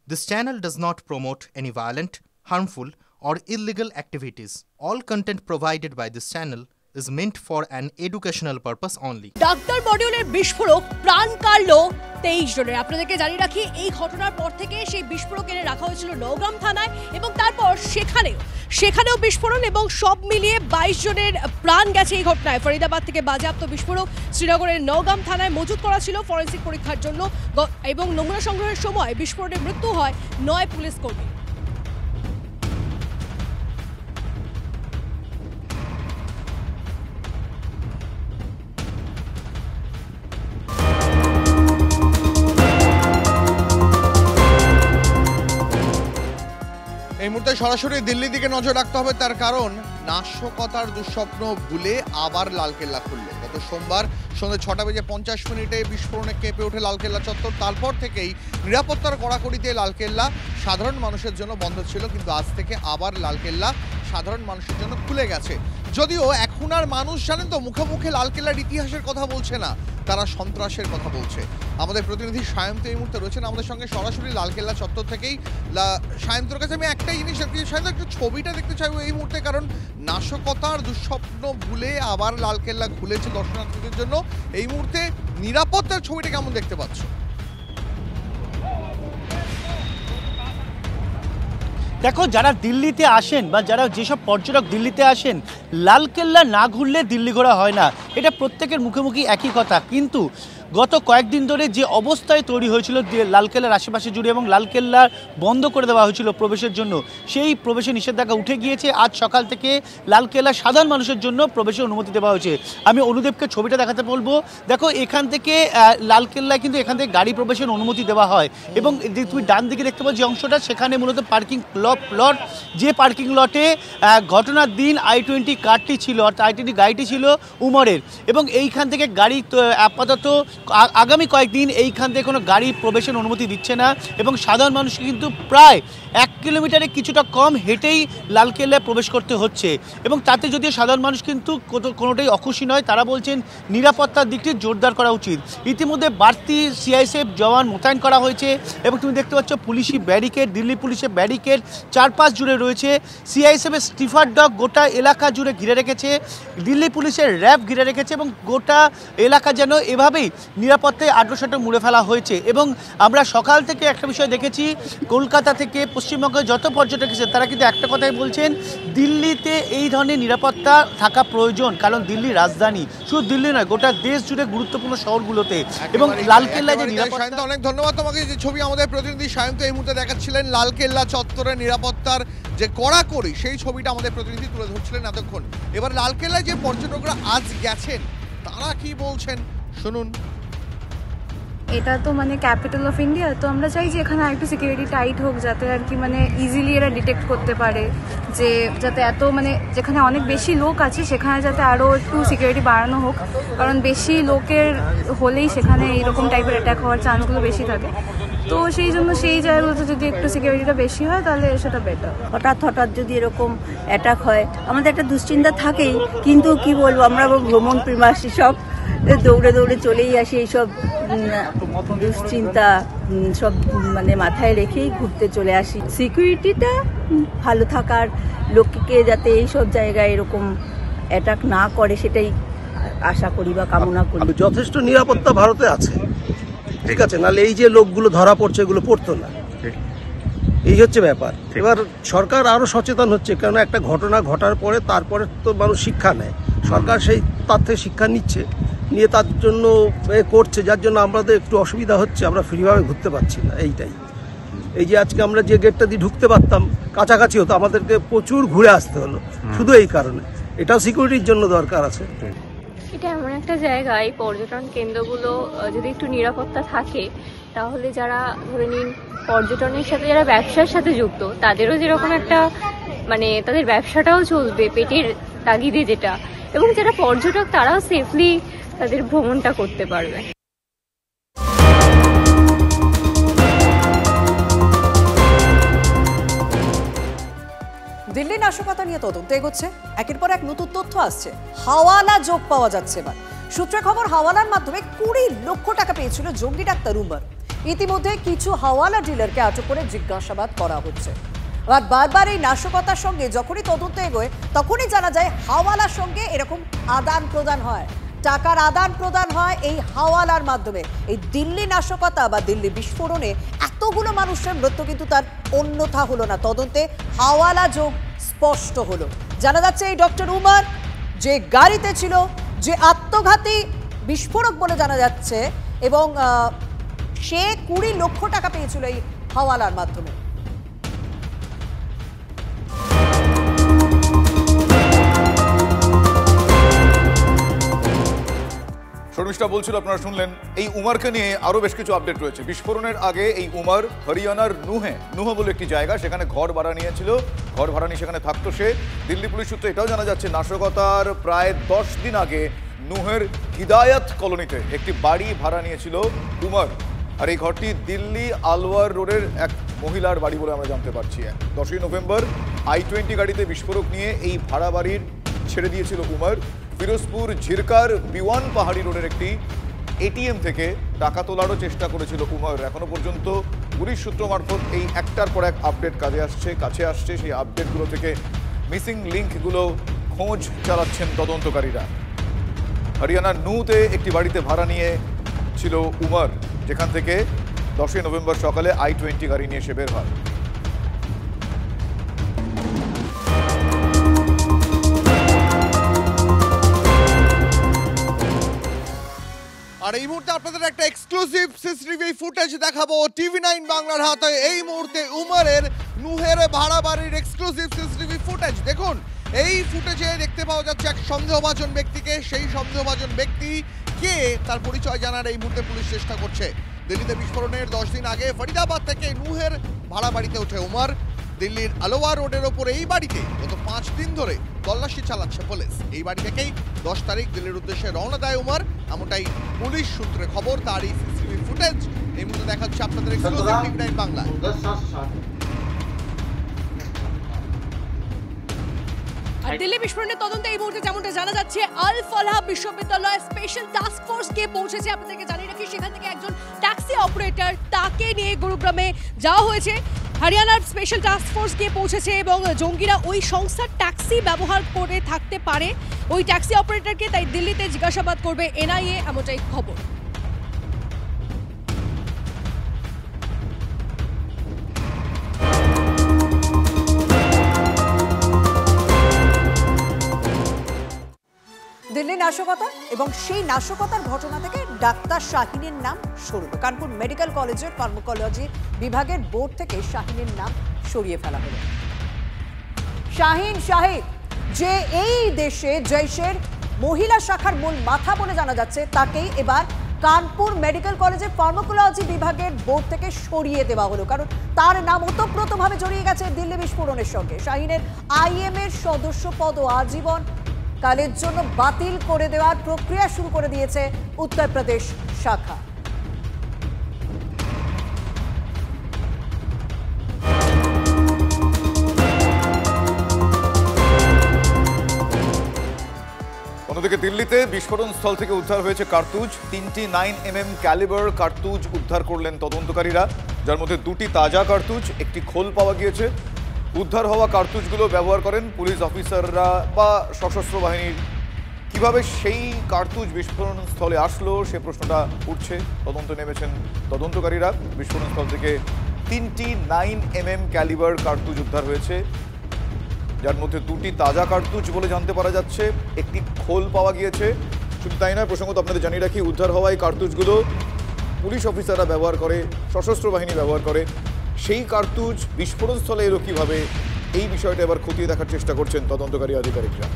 This channel does not promote any violent, harmful, or illegal activities. All content provided by this channel is meant for an educational purpose only. Doctor মডিউলের বিস্ফোরক প্রাণ কাড়লো 23 জনের। আপনাদেরকে জানিয়ে রাখি, এই ঘটনার পর থেকে সেই বিস্ফোরক এনে রাখা হয়েছিল নওগাম থানায় এবং তারপর সেখানেও বিস্ফোরণ এবং সব মিলিয়ে 22 জনের প্রাণ গেছে এই ঘটনায়। ফরিদাবাদ থেকে বাজেয়াপ্ত বিস্ফোরক শ্রীনগরের নওগাম থানায় মজুত করা ছিল ফরেন্সিক পরীক্ষার জন্য এবং নমুনা সংগ্রহের সময় বিস্ফোরণে মৃত্যু হয় 9 পুলিশ কর্মী। এই মুহূর্তে সরাসরি দিল্লি দিকে নজর রাখতে হবে, তার কারণ নাশকতার দুঃস্বপ্ন ভুলে আবার লালকেল্লা খুলল। গত সোমবার সন্ধ্যে 6:50 বিস্ফোরণে কেঁপে ওঠে লালকেল্লা চত্বর। তারপর থেকেই নিরাপত্তার কড়াকড়িতে লালকেল্লা সাধারণ মানুষের জন্য বন্ধ ছিল, কিন্তু আজ থেকে আবার লালকেল্লা সাধারণ মানুষের জন্য খুলে গেছে। যদিও এখন আর মানুষ জানেন তো মুখে মুখে লালকেল্লার ইতিহাসের কথা বলছে না, তারা সন্ত্রাসের কথা বলছে। আমাদের প্রতিনিধি সায়ন্ত এই মুহূর্তে রয়েছেন আমাদের সঙ্গে সরাসরি লালকেল্লা চত্বর থেকেই। সায়ন্তর কাছে আমি একটাই জিনিস সায়ন্ত একটু ছবিটা দেখতে চাইবো এই মুহূর্তে, কারণ নাশকতার দুঃস্বপ্ন ভুলে আবার লালকেল্লা খুলেছে দর্শনার্থীদের জন্য। এই মুহূর্তে নিরাপত্তার ছবিটা কেমন দেখতে পাচ্ছ? দেখো, যারা দিল্লিতে আসেন বা যারা যেসব পর্যটক দিল্লিতে আসেন, লালকেল্লা না ঘুরলে দিল্লি ঘোরা হয় না, এটা প্রত্যেকের মুখে মুখে একই কথা। কিন্তু গত কয়েকদিন ধরে যে অবস্থায় তৈরি হয়েছিল লালকেল্লার আশেপাশে জুড়ে এবং লালকেল্লা বন্ধ করে দেওয়া হয়েছিল প্রবেশের জন্য, সেই প্রবেশে নিষেধাজ্ঞা উঠে গিয়েছে। আজ সকাল থেকে লালকেল্লা সাধারণ মানুষের জন্য প্রবেশের অনুমতি দেওয়া হয়েছে। আমি অনুদেবকে ছবিটা দেখাতে বলবো। দেখো, এখান থেকে লালকেল্লায় কিন্তু এখান থেকে গাড়ি প্রবেশের অনুমতি দেওয়া হয় এবং তুমি ডান দিকে দেখতে পাচ্ছ যে অংশটা, সেখানে মূলত পার্কিং লট, যে পার্কিং লটে ঘটনার দিন i20 কারটি ছিল, অর্থাৎ i20 গাড়িটি ছিল উমরের, এবং এইখান থেকে গাড়ি আপাতত আগামী কয়েকদিন এইখান থেকে কোনো গাড়ি প্রবেশের অনুমতি দিচ্ছে না এবং সাধারণ মানুষকে কিন্তু প্রায় 1 কিলোমিটারে কিছুটা কম হেঁটেই লালকেল্লায় প্রবেশ করতে হচ্ছে। এবং তাতে যদিও সাধারণ মানুষ কিন্তু কোনোটাই অখুশি নয়, তারা বলছেন নিরাপত্তার দিকটি জোরদার করা উচিত। ইতিমধ্যে বাড়তি CISF জওয়ান মোতায়েন করা হয়েছে এবং তুমি দেখতে পাচ্ছ পুলিশি ব্যারিকেড, দিল্লি পুলিশের ব্যারিকেড চারপাশ জুড়ে রয়েছে। CISF-এর স্টিফার ডগ গোটা এলাকা জুড়ে ঘিরে রেখেছে, দিল্লি পুলিশের র্যাব ঘিরে রেখেছে এবং গোটা এলাকা যেন এভাবেই নিরাপত্তায় আঁটসাঁটো মুড়ে ফেলা হয়েছে। এবং আমরা সকাল থেকে একটা বিষয় দেখেছি, কলকাতা থেকে পশ্চিমবঙ্গে যত পর্যটক এসেছেন তারা কিন্তু একটা কথাই বলছেন, দিল্লিতে এই ধরনের নিরাপত্তা থাকা প্রয়োজন, কারণ দিল্লি রাজধানী, শুধু দিল্লি নয় গোটা দেশ জুড়ে গুরুত্বপূর্ণ শহরগুলোতে। এবং লালকেল্লায় যে নিরাপত্তা, অনেক ধন্যবাদ তোমাকে। যে ছবি আমাদের প্রতিনিধি সায়ন্ত এই মুহূর্তে দেখাচ্ছিলেন লালকেল্লা চত্বরের নিরাপত্তার যে কড়াকড়ি, সেই ছবিটা আমাদের প্রতিনিধি তুলে ধরছিলেন এতক্ষণ। এবার লালকেল্লায় যে পর্যটকরা আজ গেছেন তারা কি বলছেন শুনুন। এটা তো মানে ক্যাপিটাল অফ ইন্ডিয়া, তো আমরা চাই যে এখানে একটু সিকিউরিটি টাইট হোক, যাতে আর কি মানে ইজিলি এরা ডিটেক্ট করতে পারে, যে যাতে এত মানে যেখানে অনেক বেশি লোক আছে সেখানে যাতে আরও একটু সিকিউরিটি বাড়ানো হোক, কারণ বেশি লোকের হলেই সেখানে এইরকম টাইপের অ্যাটাক হওয়ার চান্সগুলো বেশি থাকে। তো সেই জন্য সেই জায়গাগুলোতে যদি একটু সিকিউরিটিটা বেশি হয় তাহলে সেটা বেটার। হঠাৎ যদি এরকম অ্যাটাক হয় আমাদের একটা দুশ্চিন্তা থাকেই, কিন্তু কি বলবো, আমরা ভ্রমণ প্রেমাসী, সব দৌড়ে চলেই আসি, এইসব দুশ্চিন্তা সব মানে মাথায় রেখেই ঘুরতে চলে আসি। সিকিউরিটিটা ভালো থাকার, লোককে যাতে এইসব জায়গায় এরকম অ্যাটাক না করে সেটাই আশা করি বা কামনা করি। যথেষ্ট নিরাপত্তা ভারতে আছে, ঠিক আছে, নাহলে এই যে লোকগুলো ধরা পড়ছে এগুলো পড়তো না, এই হচ্ছে ব্যাপার। এবার সরকার আরো সচেতন হচ্ছে, কারণ একটা ঘটনা ঘটার পরে তারপরে তো মানুষ শিক্ষা নেয়, সরকার সেই তার থেকে শিক্ষা নিয়ে তার জন্য করছে, যার জন্য আমাদের একটু অসুবিধা হচ্ছে, আমরা ফ্রিভাবে ঘুরতে পারছি না। এইটাই, এই যে আজকে আমরা যে গেটটা দিয়ে ঢুকতে পারতাম কাছাকাছি হতো, আমাদেরকে প্রচুর ঘুরে আসতে হলো শুধু এই কারণে। এটাও সিকিউরিটির জন্য দরকার আছে। এটা এমন একটা জায়গা, এই পর্যটন কেন্দ্রগুলো যদি একটু নিরাপত্তা থাকে তাহলে যারা ধরে নিন পর্যটনের সাথে যারা ব্যবসার সাথে যুক্ত তাদেরও যেরকম একটা মানে তাদের ব্যবসাটাও চলবে পেটের তাগিদে যেটা, এবং যারা পর্যটক তারাও সেফলি তাদের ভ্রমণটা করতে পারবে। দিল্লি নাশকতা নিয়ে তদন্ত এগোচ্ছে, একের পর এক নতুন তথ্য আসছে, হাওয়ালা যোগ পাওয়া যাচ্ছে এবার। সূত্রে খবর, হাওয়ালার মাধ্যমে 20 লক্ষ টাকা পেয়েছিল জঙ্গি ডাক্তার উমর। ইতিমধ্যে কিছু হাওয়ালা ডিলারকে আটক করে জিজ্ঞাসাবাদ করা হচ্ছে। আর বারবার এই নাশকতার সঙ্গে যখনই তদন্ত এগোয় তখনই জানা যায় হাওয়ালার সঙ্গে এরকম আদান প্রদান হয়, টাকার আদান প্রদান হয় এই হাওয়ালার মাধ্যমে। এই দিল্লি নাশকতা বা দিল্লি বিস্ফোরণে এতগুলো মানুষের মৃত্যু কিন্তু তার অন্যথা হলো না, তদন্তে হাওয়ালা যোগ স্পষ্ট হলো। জানা যাচ্ছে এই ডক্টর উমর যে গাড়িতে ছিল, যে আত্মঘাতী বিস্ফোরক বলে জানা যাচ্ছে, এবং সে 20 লক্ষ টাকা পেয়েছিল এই হাওয়ালার মাধ্যমে। শর্মিষ্ঠা বলছিল, আপনারা শুনলেন। এই উমারকে নিয়ে আরও বেশ কিছু আপডেট রয়েছে। বিস্ফোরণের আগে এই উমার হরিয়ানার নুহ বলে একটি জায়গা, সেখানে ঘর ভাড়া নিয়েছিল। ঘর ভাড়া নিয়ে সেখানে থাকতো সে। দিল্লি পুলিশ সূত্রে এটাও জানা যাচ্ছে নাশকতার প্রায় 10 দিন আগে নুহের হিদায়ত কলোনিতে একটি বাড়ি ভাড়া নিয়েছিল উমার। আর এই ঘরটি দিল্লি আলওয়ার রোডের এক মহিলার বাড়ি বলে আমরা জানতে পারছি। 10ই নভেম্বর I-20 গাড়িতে বিস্ফোরক নিয়ে এই ভাড়া বাড়ির ছেড়ে দিয়েছিল উমার। ফিরোজপুর ঝিরকার বিওয়ান পাহাড়ি রোডের একটি ATM থেকে টাকা তোলারও চেষ্টা করেছিল উমর। এখনো পর্যন্ত পুলিশ সূত্র মারফত এই একটার পর এক আপডেট কাছে আসছে। সেই আপডেটগুলো থেকে মিসিং লিঙ্কগুলো খোঁজ চালাচ্ছেন তদন্তকারীরা। হরিয়ানার নুতে একটি বাড়িতে ভাড়া নিয়ে ছিল উমর, যেখান থেকে 10ই নভেম্বর সকালে I-20 গাড়ি নিয়ে সে বের হয়। আর এই মুহূর্তে আপনাদের একটা এক্সক্লুসিভ সিসিটিভি ফুটেজ দেখাবো TV9 বাংলার হাতে। এই মুহূর্তে উমরের নুহের ভাড়া বাড়ির এক্সক্লুসিভ সিসিটিভি ফুটেজ দেখুন। এই ফুটেজে দেখতে পাওয়া যাচ্ছে এক সন্দেহভাজন ব্যক্তিকে। সেই সন্দেহভাজন ব্যক্তি কে তার পরিচয় জানার এই মুহূর্তে পুলিশ চেষ্টা করছে। দিল্লিতে বিস্ফোরণের 10 দিন আগে ফরিদাবাদ থেকে নুহের ভাড়া বাড়িতে ওঠে উমর। দিল্লির আলোয়া রোডের ওপর এই বাড়িতে গত 5 দিন ধরে তল্লাশি চালাচ্ছে পুলিশ। এই বাড়ি থেকেই 10 তারিখ দিল্লির উদ্দেশ্যে রওনা দেয় উমর, এমনটাই পুলিশ সূত্রে খবর। তার এই সিসিটিভি ফুটেজ এই মুহূর্তে দেখাচ্ছে আপনাদের এক্সক্লুসিভ TV9 বাংলা। আর দিল্লি বিস্ফোরণের তদন্তে এই মুহূর্তে যেমনটা জানা যাচ্ছে, আল ফলাহ বিশ্ববিদ্যালয় স্পেশাল টাস্ক ফোর্স কে পৌঁছেছে। আপনাদেরকে জানিয়ে রাখি সেখান থেকে একজন ট্যাক্সি অপারেটর, তাকে নিয়ে গুরুগ্রামে যাওয়া হয়েছে। হরিয়ানার স্পেশাল টাস্ক ফোর্স গিয়ে পৌঁছেছে এবং জঙ্গিরা ওই সংস্থার ট্যাক্সি ব্যবহার করে থাকতে পারে, ওই ট্যাক্সি অপারেটরকে তাই দিল্লিতে জিজ্ঞাসাবাদ করবে NIA, এমনটাই খবর। দিল্লি নাশকতা এবং সেই নাশকতার ঘটনা থেকে ডাক্তার শাহিনের নাম সরল। কানপুর মেডিকেল কলেজের ফার্মাকোলজি বিভাগের বোর্ড থেকে শাহিনের নাম সরিয়ে ফেলা হলো। শাহিন যে এই দেশে জৈশের মহিলা শাখার মূল মাথা বলে জানা যাচ্ছে, তাকেই এবার কানপুর মেডিকেল কলেজের ফার্মাকোলজি বিভাগের বোর্ড থেকে সরিয়ে দেওয়া হলো, কারণ তার নাম ওতপ্রোতভাবে জড়িয়ে গেছে দিল্লি বিস্ফোরণের সঙ্গে। শাহিনের IM এর সদস্য পদ আজীবন কালের জন্য বাতিল করে দেওয়ার প্রক্রিয়া শুরু করে দিয়েছে উত্তরপ্রদেশ শাখা। অন্যদিকে দিল্লিতে বিস্ফোরণ স্থল থেকে উদ্ধার হয়েছে কার্তুজ। 3টি 9mm ক্যালিবার কার্তুজ উদ্ধার করলেন তদন্তকারীরা, যার মধ্যে 2টি তাজা কার্তুজ, একটি খোল পাওয়া গিয়েছে। উদ্ধার হওয়া কার্তুজগুলো ব্যবহার করেন পুলিশ অফিসাররা বা সশস্ত্র বাহিনীর। কিভাবে সেই কার্তুজ বিস্ফোরণ স্থলে আসলো সে প্রশ্নটা উঠছে। তদন্ত নেমেছেন তদন্তকারীরা। বিস্ফোরণ স্থল থেকে 3টি 9mm ক্যালিবার কার্তুজ উদ্ধার হয়েছে, যার মধ্যে 2টি তাজা কার্তুজ বলে জানতে পারা যাচ্ছে, একটি খোল পাওয়া গিয়েছে। শুধু তাই নয়, প্রসঙ্গত আপনাদের জানিয়ে রাখি, উদ্ধার হওয়া এই কার্তুজগুলো পুলিশ অফিসাররা ব্যবহার করে, সশস্ত্র বাহিনী ব্যবহার করে। সেই কার্তুজ বিস্ফোরণ স্থলে এলো কীভাবে, এই বিষয়টা এবার খতিয়ে দেখার চেষ্টা করছেন তদন্তকারী আধিকারিকরা।